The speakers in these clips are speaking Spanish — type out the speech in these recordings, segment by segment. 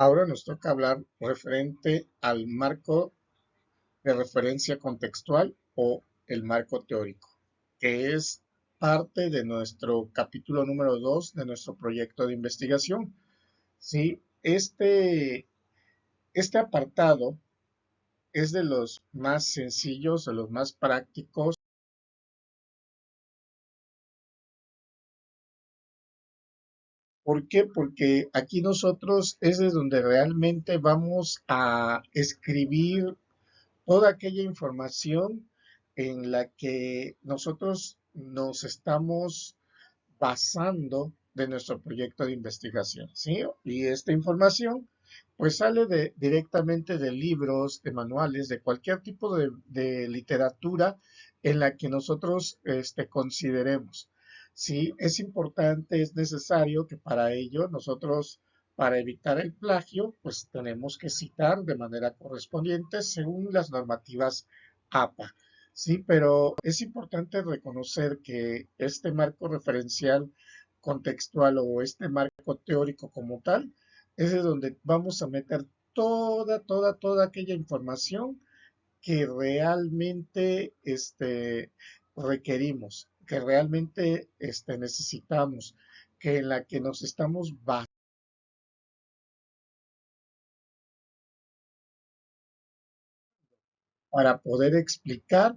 Ahora nos toca hablar referente al marco de referencia contextual o el marco teórico, que es parte de nuestro capítulo número 2 de nuestro proyecto de investigación. Sí, este apartado es de los más sencillos, de los más prácticos. ¿Por qué? Porque aquí nosotros es de donde realmente vamos a escribir toda aquella información en la que nosotros nos estamos basando de nuestro proyecto de investigación, ¿sí? Y esta información pues sale directamente de libros, de manuales, de cualquier tipo de literatura en la que nosotros consideremos. Sí, es importante, es necesario que para ello nosotros, para evitar el plagio, pues tenemos que citar de manera correspondiente según las normativas APA. Sí, pero es importante reconocer que este marco referencial contextual o este marco teórico como tal es de donde vamos a meter toda aquella información que realmente requerimos, que realmente necesitamos, que en la que nos estamos basando para poder explicar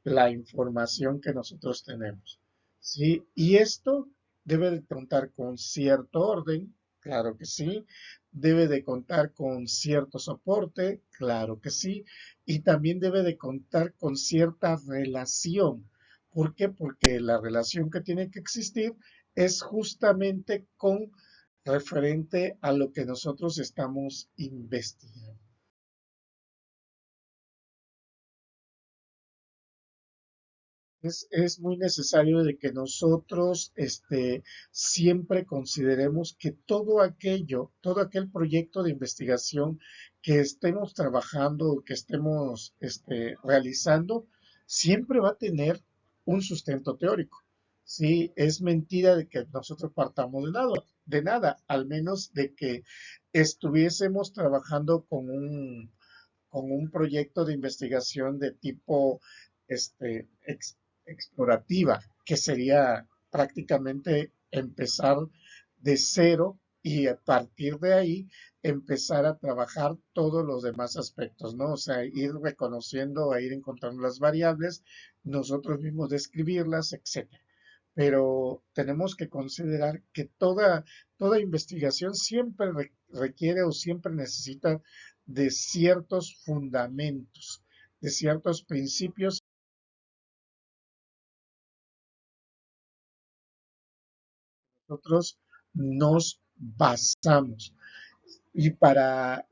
la información que nosotros tenemos. ¿Sí? Y esto debe de contar con cierto orden, claro que sí, debe de contar con cierto soporte, claro que sí, y también debe de contar con cierta relación. ¿Por qué? Porque la relación que tiene que existir es justamente con referente a lo que nosotros estamos investigando. Es muy necesario de que nosotros siempre consideremos que todo aquello, todo aquel proyecto de investigación que estemos trabajando, que estemos realizando, siempre va a tener un sustento teórico. Sí, es mentira de que nosotros partamos de nada, al menos de que estuviésemos trabajando con un proyecto de investigación de tipo este, ex- explorativa, que sería prácticamente empezar de cero y a partir de ahí empezar a trabajar todos los demás aspectos, ¿no? O sea, ir reconociendo, ir encontrando las variables, nosotros mismos describirlas, etcétera. Pero tenemos que considerar que toda investigación siempre requiere o siempre necesita de ciertos fundamentos, de ciertos principios que nosotros nos basamos. Y para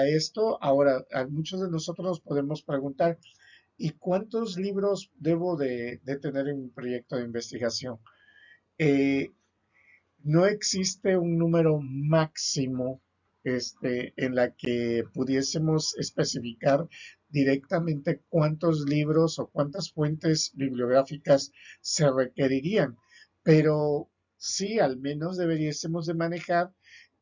esto, ahora, a muchos de nosotros nos podemos preguntar, ¿y cuántos libros debo de tener en mi proyecto de investigación? Eh, no existe un número máximo en la que pudiésemos especificar directamente cuántos libros o cuántas fuentes bibliográficas se requerirían, pero sí al menos deberíamos de manejar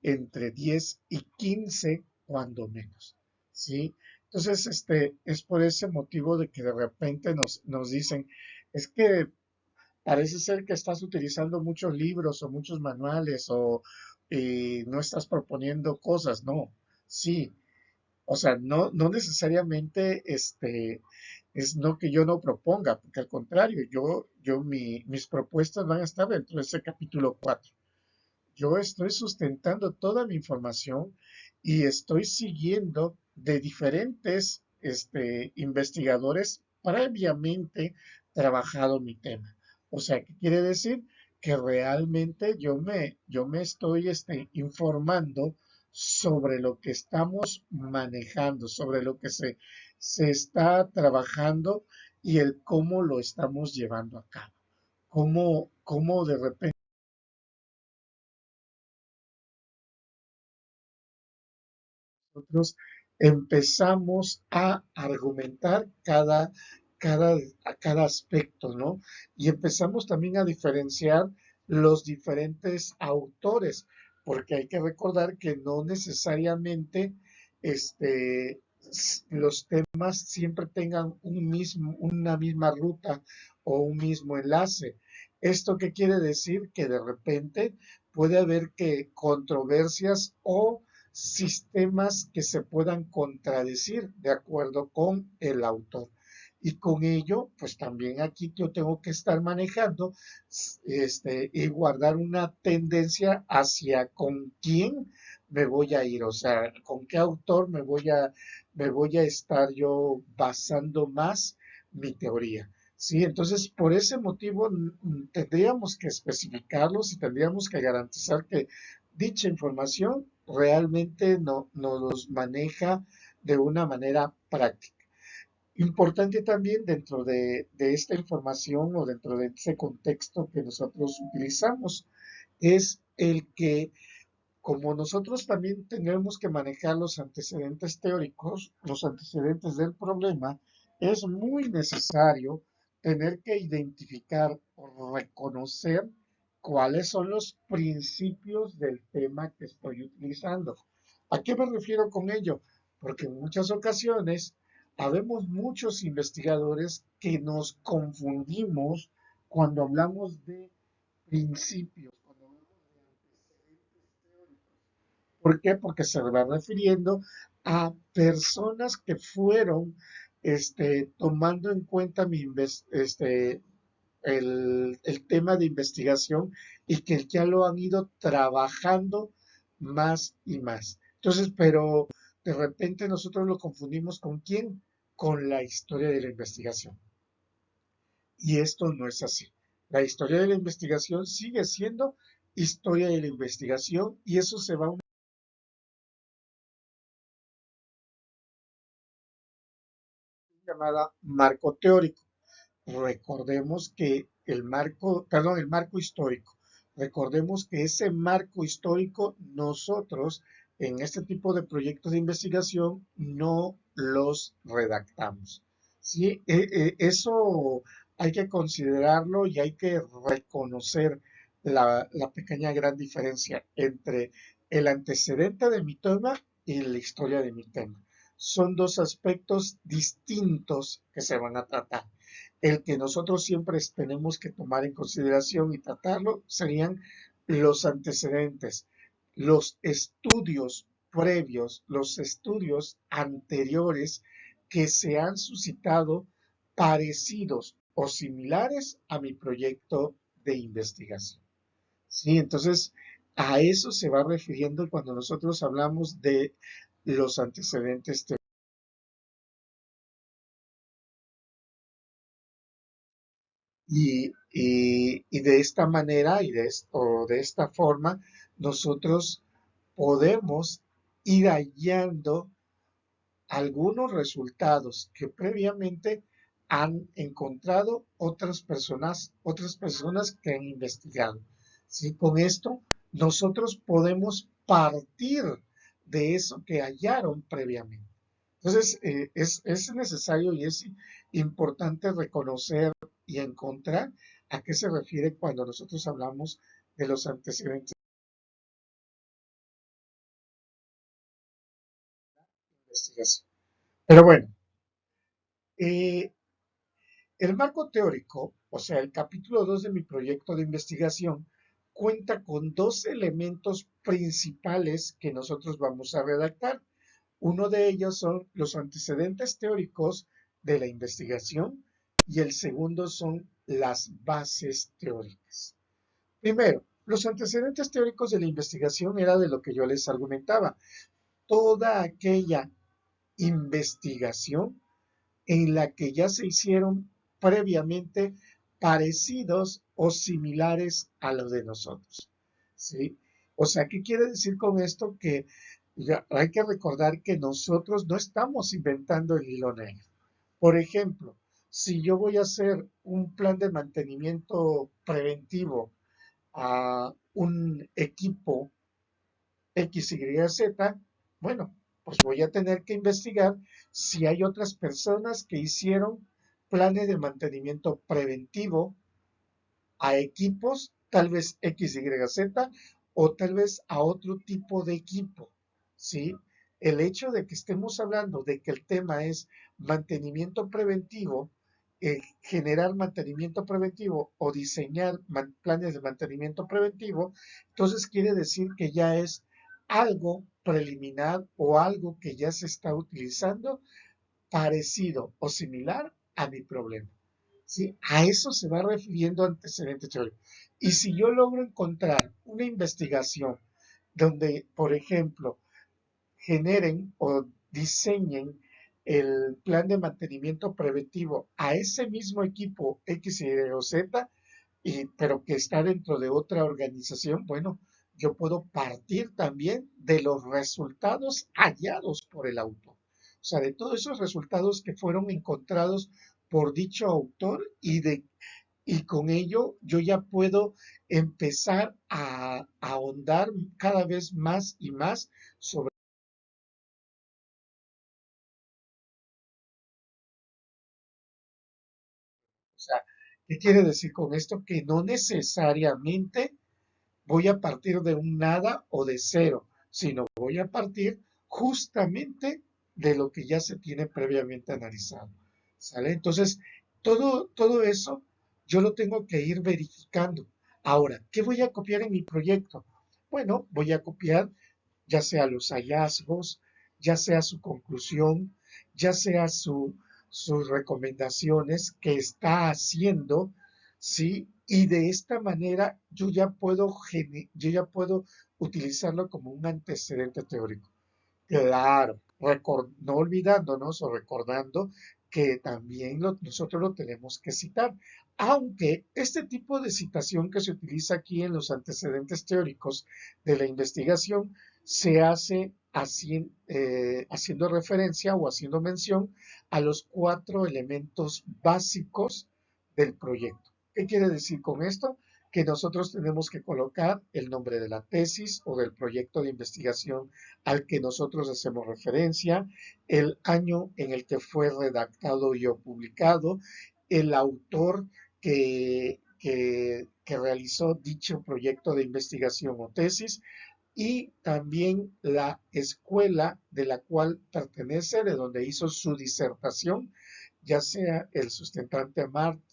entre 10 y 15 cuando menos, ¿sí? Entonces, es por ese motivo de que de repente nos dicen, es que parece ser que estás utilizando muchos libros o muchos manuales o no estás proponiendo cosas, no, sí, o sea, no necesariamente es no que yo no proponga, porque al contrario, mis propuestas van a estar dentro de ese capítulo 4. Yo estoy sustentando toda mi información y estoy siguiendo de diferentes investigadores previamente trabajado mi tema. O sea, ¿qué quiere decir? Que realmente yo me estoy informando sobre lo que estamos manejando, sobre lo que se está trabajando y el cómo lo estamos llevando a cabo. Cómo de repente nosotros empezamos a argumentar cada, cada aspecto, ¿no? Y empezamos también a diferenciar los diferentes autores, porque hay que recordar que no necesariamente los temas siempre tengan una misma ruta o un mismo enlace. ¿Esto qué quiere decir? Que de repente puede haber que controversias o sistemas que se puedan contradecir de acuerdo con el autor. Y con ello, pues también aquí yo tengo que estar manejando y guardar una tendencia hacia con quién me voy a ir, o sea, con qué autor me voy a estar yo basando más mi teoría. Sí, entonces por ese motivo tendríamos que especificarlos y tendríamos que garantizar que dicha información realmente nos maneja de una manera práctica. Importante también dentro de esta información o dentro de ese contexto que nosotros utilizamos es el que como nosotros también tenemos que manejar los antecedentes teóricos, los antecedentes del problema, es muy necesario tener que identificar o reconocer cuáles son los principios del tema que estoy utilizando. ¿A qué me refiero con ello? Porque en muchas ocasiones habemos muchos investigadores que nos confundimos cuando hablamos de principios, cuando hablamos de antecedentes teóricos. ¿Por qué? Porque se va refiriendo a personas que fueron tomando en cuenta el tema de investigación y que ya lo han ido trabajando más y más. Entonces, pero de repente nosotros lo confundimos con quién, con la historia de la investigación. Y esto no es así. La historia de la investigación sigue siendo historia de la investigación y eso se va a una llamada marco teórico. Recordemos que el marco histórico. Recordemos que ese marco histórico nosotros en este tipo de proyectos de investigación no los redactamos. ¿Sí? Eso hay que considerarlo y hay que reconocer la pequeña gran diferencia entre el antecedente de mi tema y la historia de mi tema. Son dos aspectos distintos que se van a tratar. El que nosotros siempre tenemos que tomar en consideración y tratarlo serían los antecedentes, los estudios previos, los estudios anteriores que se han suscitado parecidos o similares a mi proyecto de investigación. Sí, entonces a eso se va refiriendo cuando nosotros hablamos de los antecedentes y de esta manera o de esta forma nosotros podemos ir hallando algunos resultados que previamente han encontrado otras personas que han investigado. ¿Sí? Con esto nosotros podemos partir de eso que hallaron previamente. Entonces, es necesario y es importante reconocer y encontrar a qué se refiere cuando nosotros hablamos de los antecedentes de investigación. Pero bueno, eh, el marco teórico, o sea, el capítulo 2 de mi proyecto de investigación, cuenta con dos elementos principales que nosotros vamos a redactar. Uno de ellos son los antecedentes teóricos de la investigación y el segundo son las bases teóricas. Primero, los antecedentes teóricos de la investigación era de lo que yo les argumentaba. Toda aquella investigación en la que ya se hicieron previamente parecidos o similares a los de nosotros. ¿Sí? O sea, ¿qué quiere decir con esto? Que ya hay que recordar que nosotros no estamos inventando el hilo negro. Por ejemplo, si yo voy a hacer un plan de mantenimiento preventivo a un equipo XYZ, bueno, pues voy a tener que investigar si hay otras personas que hicieron planes de mantenimiento preventivo a equipos, tal vez XYZ, o tal vez a otro tipo de equipo, ¿sí? El hecho de que estemos hablando de que el tema es mantenimiento preventivo, generar mantenimiento preventivo o diseñar planes de mantenimiento preventivo, entonces quiere decir que ya es algo preliminar o algo que ya se está utilizando parecido o similar a mi problema. ¿Sí? A eso se va refiriendo antecedente teórico. Y si yo logro encontrar una investigación donde, por ejemplo, generen o diseñen el plan de mantenimiento preventivo a ese mismo equipo X, Y o Z, pero que está dentro de otra organización, bueno, yo puedo partir también de los resultados hallados por el autor. O sea, de todos esos resultados que fueron encontrados por dicho autor y con ello yo ya puedo empezar a ahondar cada vez más y más sobre. O sea, ¿qué quiere decir con esto? Que no necesariamente voy a partir de un nada o de cero, sino voy a partir justamente de lo que ya se tiene previamente analizado. ¿Sale? Entonces, todo eso yo lo tengo que ir verificando. Ahora, ¿qué voy a copiar en mi proyecto? Bueno, voy a copiar ya sea los hallazgos, ya sea su conclusión, ya sea sus recomendaciones que está haciendo, ¿sí? Y de esta manera yo ya puedo utilizarlo como un antecedente teórico. Claro, no olvidándonos o recordando que también nosotros lo tenemos que citar. Aunque este tipo de citación que se utiliza aquí en los antecedentes teóricos de la investigación se hace haciendo referencia o haciendo mención a los cuatro elementos básicos del proyecto. ¿Qué quiere decir con esto? Que nosotros tenemos que colocar el nombre de la tesis o del proyecto de investigación al que nosotros hacemos referencia, el año en el que fue redactado y o publicado, el autor que realizó dicho proyecto de investigación o tesis y también la escuela de la cual pertenece, de donde hizo su disertación, ya sea el sustentante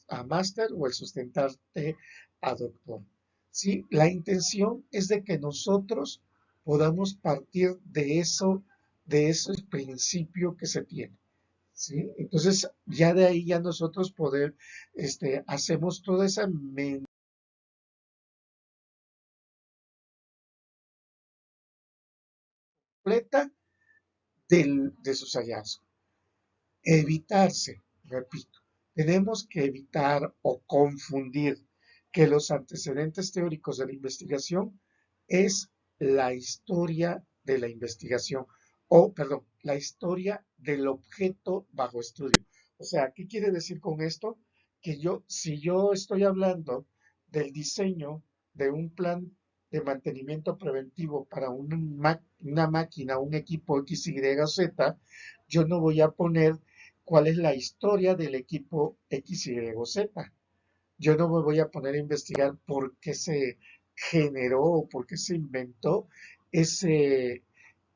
a máster o el sustentante a doctor. ¿Sí? La intención es de que nosotros podamos partir de ese principio que se tiene. ¿Sí? Entonces, ya de ahí ya nosotros hacemos toda esa completa de sus hallazgos. Evitarse, repito, tenemos que evitar o confundir que los antecedentes teóricos de la investigación es la historia de la investigación o, perdón, la historia del objeto bajo estudio. O sea, ¿qué quiere decir con esto? Que si yo estoy hablando del diseño de un plan de mantenimiento preventivo para una máquina, un equipo X, Y, Z, yo no voy a poner cuál es la historia del equipo X, Y o Z. Yo no me voy a poner a investigar por qué se generó o por qué se inventó ese,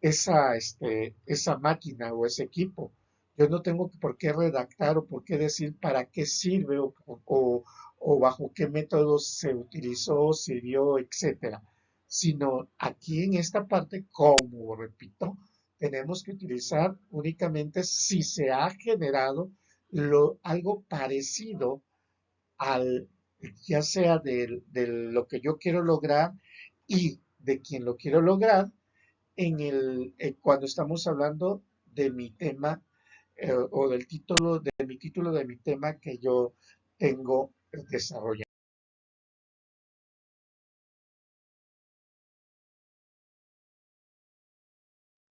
esa máquina o ese equipo. Yo no tengo por qué redactar o por qué decir para qué sirve o bajo qué métodos se utilizó, sirvió, etcétera. Sino aquí en esta parte, como repito, tenemos que utilizar únicamente si se ha generado algo parecido al, ya sea de lo que yo quiero lograr y de quien lo quiero lograr cuando estamos hablando de mi tema o del título, de mi título de mi tema que yo tengo desarrollado.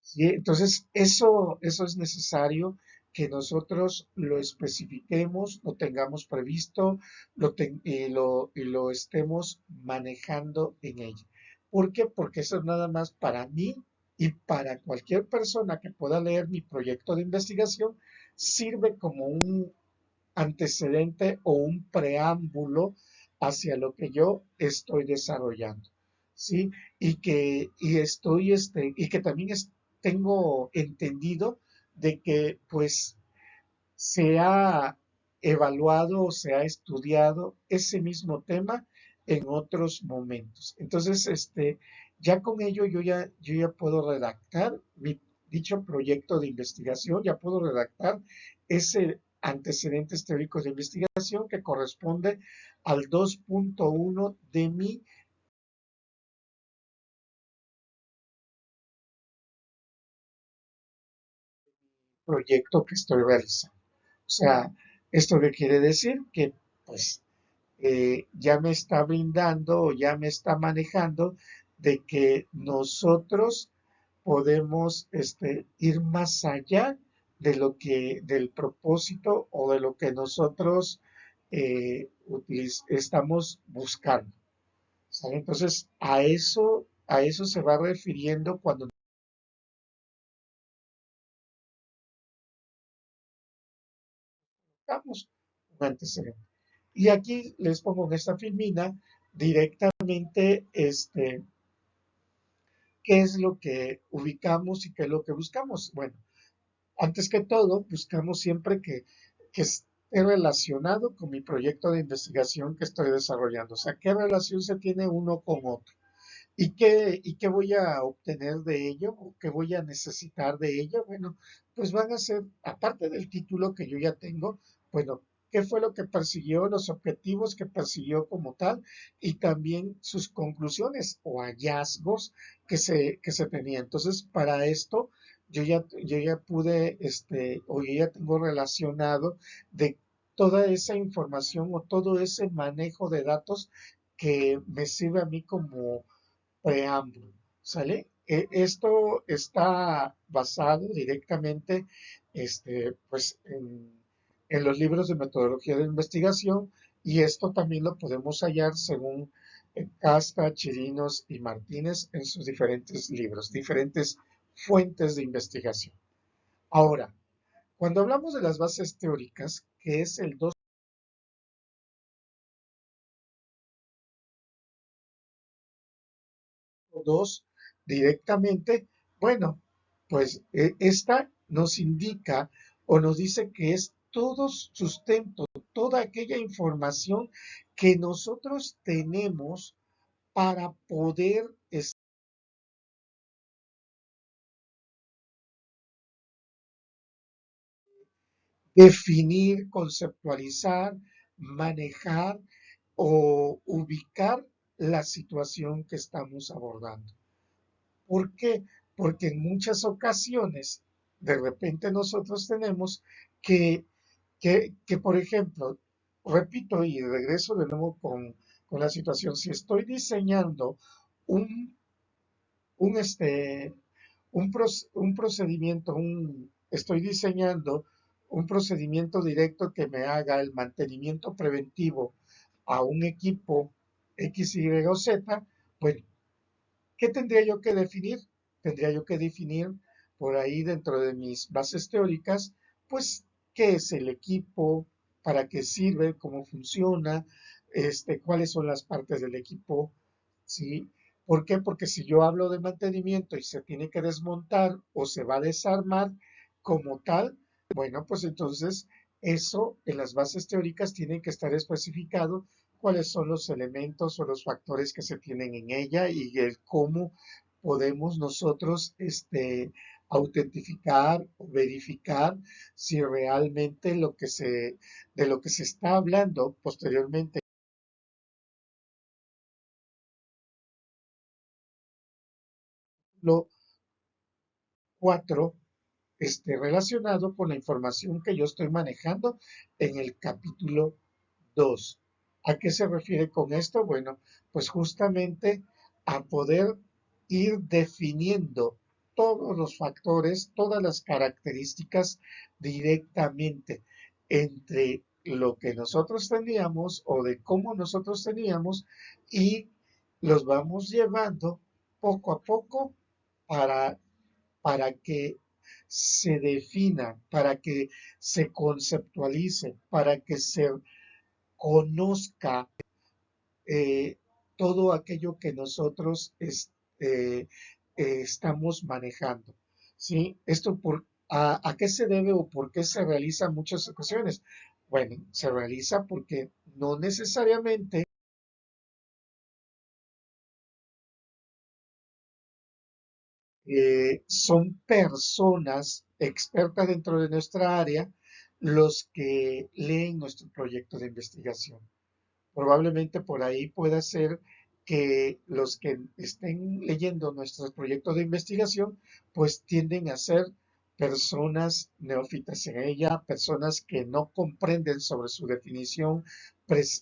¿Sí? Entonces, eso es necesario que nosotros lo especifiquemos, lo tengamos previsto y lo estemos manejando en ella. ¿Por qué? Porque eso es nada más para mí y para cualquier persona que pueda leer mi proyecto de investigación, sirve como un antecedente o un preámbulo hacia lo que yo estoy desarrollando. ¿sí? Y que también tengo entendido de que pues se ha evaluado o se ha estudiado ese mismo tema en otros momentos. Entonces, ya con ello yo ya puedo redactar dicho proyecto de investigación, ya puedo redactar ese antecedentes teóricos de investigación que corresponde al 2.1 de mi proyecto que estoy realizando. O sea, ¿esto qué quiere decir? Que pues ya me está brindando o ya me está manejando de que nosotros podemos ir más allá del propósito o de lo que nosotros estamos buscando. ¿Sale? Entonces, a eso se va refiriendo cuando buscamos un antecedente. Y aquí les pongo en esta filmina directamente qué es lo que ubicamos y qué es lo que buscamos. Bueno, antes que todo, buscamos siempre que esté relacionado con mi proyecto de investigación que estoy desarrollando. O sea, qué relación se tiene uno con otro. ¿Y qué voy a obtener de ello? ¿O qué voy a necesitar de ello? Bueno, pues van a ser, aparte del título que yo ya tengo, bueno, qué fue lo que persiguió, los objetivos que persiguió como tal, y también sus conclusiones o hallazgos que se tenían. Entonces, para esto, yo ya pude, o yo ya tengo relacionado de toda esa información o todo ese manejo de datos que me sirve a mí como preámbulo, ¿sale? Esto está basado directamente, pues, en los libros de metodología de investigación y esto también lo podemos hallar según Casta, Chirinos y Martínez en sus diferentes libros, diferentes fuentes de investigación. Ahora, cuando hablamos de las bases teóricas, que es el 2 directamente, bueno, pues esta nos indica o nos dice que es todo sustento, toda aquella información que nosotros tenemos para poder definir, conceptualizar, manejar o ubicar la situación que estamos abordando. ¿Por qué? Porque en muchas ocasiones, de repente nosotros tenemos que, por ejemplo, repito y regreso de nuevo con la situación, si estoy diseñando un, un, este, un procedimiento, estoy diseñando un procedimiento directo que me haga el mantenimiento preventivo a un equipo X, Y o Z, pues ¿qué tendría yo que definir? Tendría yo que definir por ahí dentro de mis bases teóricas, pues, qué es el equipo, para qué sirve, cómo funciona, cuáles son las partes del equipo, ¿sí? ¿Por qué? Porque si yo hablo de mantenimiento y se tiene que desmontar o se va a desarmar como tal, bueno, pues entonces eso en las bases teóricas tiene que estar especificado cuáles son los elementos o los factores que se tienen en ella y el cómo podemos nosotros autentificar o verificar si realmente de lo que se está hablando posteriormente lo 4 esté relacionado con la información que yo estoy manejando en el capítulo 2. ¿A qué se refiere con esto? Bueno, pues justamente a poder ir definiendo todos los factores, todas las características directamente entre lo que nosotros teníamos o de cómo nosotros teníamos y los vamos llevando poco a poco para, para que se defina, para que se conceptualice, para que se conozca eh, todo aquello que nosotros estamos manejando. ¿Sí? ¿Esto a qué se debe o por qué se realiza en muchas ocasiones? Bueno, se realiza porque no necesariamente son personas expertas dentro de nuestra área los que leen nuestro proyecto de investigación. Probablemente por ahí pueda ser que los que estén leyendo nuestros proyectos de investigación, pues tienden a ser personas neófitas en ella, personas que no comprenden sobre su definición,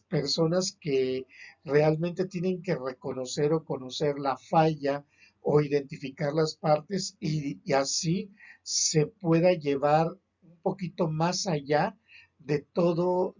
personas que realmente tienen que reconocer o conocer la falla o identificar las partes y así se pueda llevar un poquito más allá de todo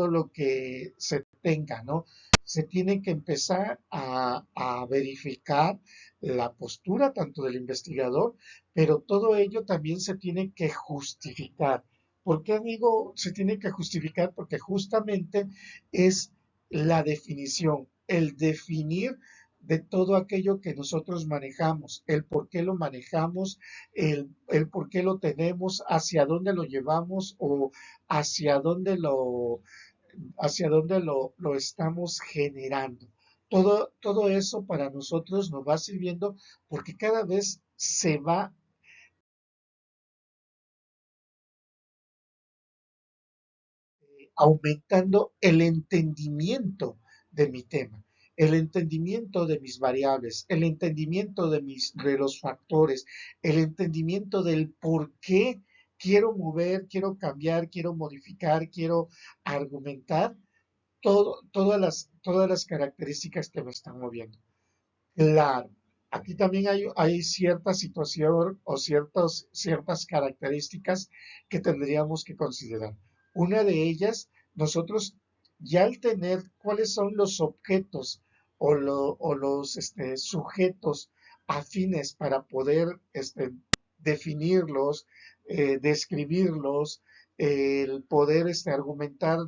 lo que se tenga, ¿no? Se tiene que empezar a verificar la postura tanto del investigador, pero todo ello también se tiene que justificar. ¿Por qué digo se tiene que justificar? Porque justamente es la definición, el definir de todo aquello que nosotros manejamos, el por qué lo manejamos, el por qué lo tenemos, hacia dónde lo llevamos o hacia dónde lo estamos generando. Todo eso para nosotros nos va sirviendo porque cada vez se va aumentando el entendimiento de mi tema, el entendimiento de mis variables, el entendimiento de los factores, el entendimiento del por qué quiero mover, quiero cambiar, quiero modificar, quiero argumentar todas las características que me están moviendo. Claro, aquí también hay cierta situación o ciertas características que tendríamos que considerar. Una de ellas, nosotros ya al tener cuáles son los objetos o los sujetos afines para poder definirlos, describirlos, el poder argumentar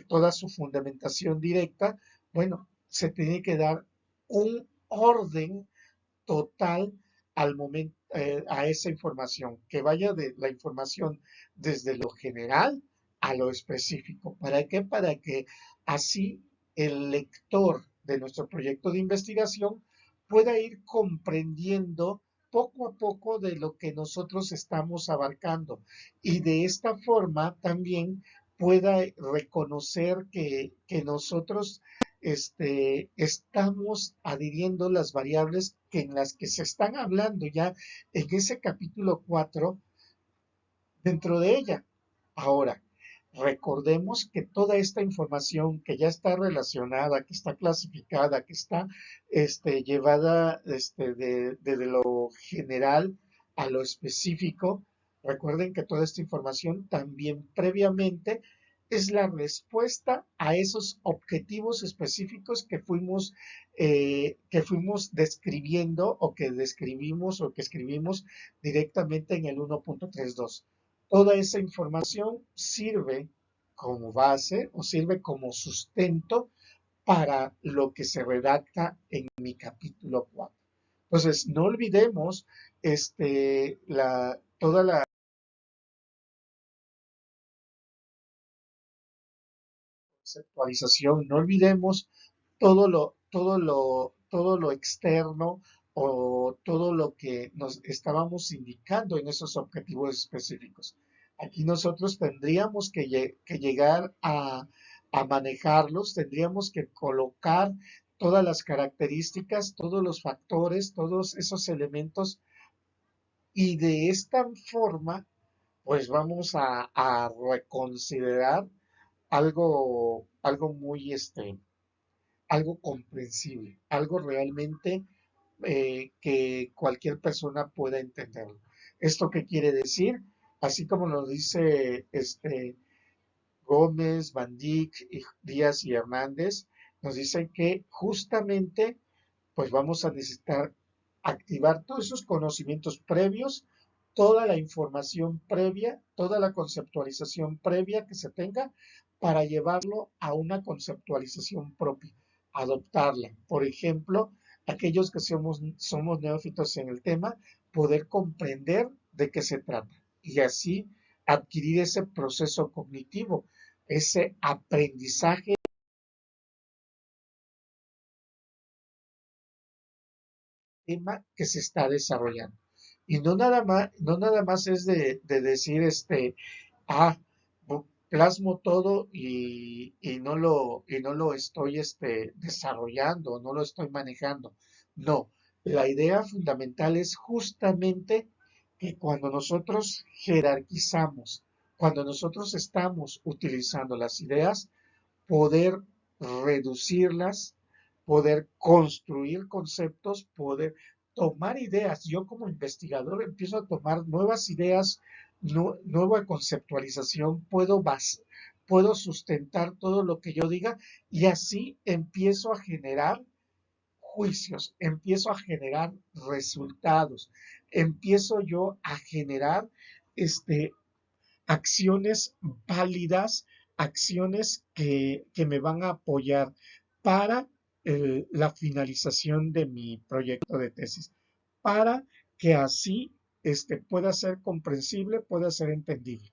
toda su fundamentación directa, bueno, se tiene que dar un orden total al momento, a esa información, que vaya de la información desde lo general a lo específico. ¿Para qué? Para que así el lector de nuestro proyecto de investigación pueda ir comprendiendo poco a poco de lo que nosotros estamos abarcando y de esta forma también pueda reconocer que nosotros estamos adhiriendo las variables que en las que se están hablando ya en ese capítulo 4 dentro de ella. Ahora, recordemos que toda esta información que ya está relacionada, que está clasificada, que está llevada de lo general a lo específico, recuerden que toda esta información también previamente es la respuesta a esos objetivos específicos que fuimos describiendo o que describimos o que escribimos directamente en el 1.32. Toda esa información sirve como base o sirve como sustento para lo que se redacta en mi capítulo 4. Entonces, no olvidemos toda la conceptualización, no olvidemos todo lo externo o todo lo que nos estábamos indicando en esos objetivos específicos. Aquí nosotros tendríamos que llegar a manejarlos, tendríamos que colocar todas las características, todos los factores, todos esos elementos y de esta forma, pues vamos a reconsiderar algo muy, algo comprensible, algo realmente que cualquier persona pueda entenderlo. ¿Esto qué quiere decir? Así como lo dice Gómez, Van Dyck, Díaz y Hernández, nos dicen que justamente pues vamos a necesitar activar todos esos conocimientos previos, toda la información previa, toda la conceptualización previa que se tenga para llevarlo a una conceptualización propia, adoptarla. Por ejemplo, aquellos que somos neófitos en el tema, poder comprender de qué se trata y así adquirir ese proceso cognitivo, ese aprendizaje tema que se está desarrollando. Y no nada más es de decir, ah, plasmo todo y no lo estoy desarrollando, no lo estoy manejando. No, la idea fundamental es justamente que cuando nosotros jerarquizamos, cuando nosotros estamos utilizando las ideas, poder reducirlas, poder construir conceptos, poder tomar ideas. Yo como investigador empiezo a tomar nuevas ideas, nueva conceptualización, puedo sustentar todo lo que yo diga y así empiezo a generar juicios, empiezo a generar resultados, empiezo yo a generar este, acciones válidas, acciones que me van a apoyar para la finalización de mi proyecto de tesis, para que así pueda ser comprensible, pueda ser entendible.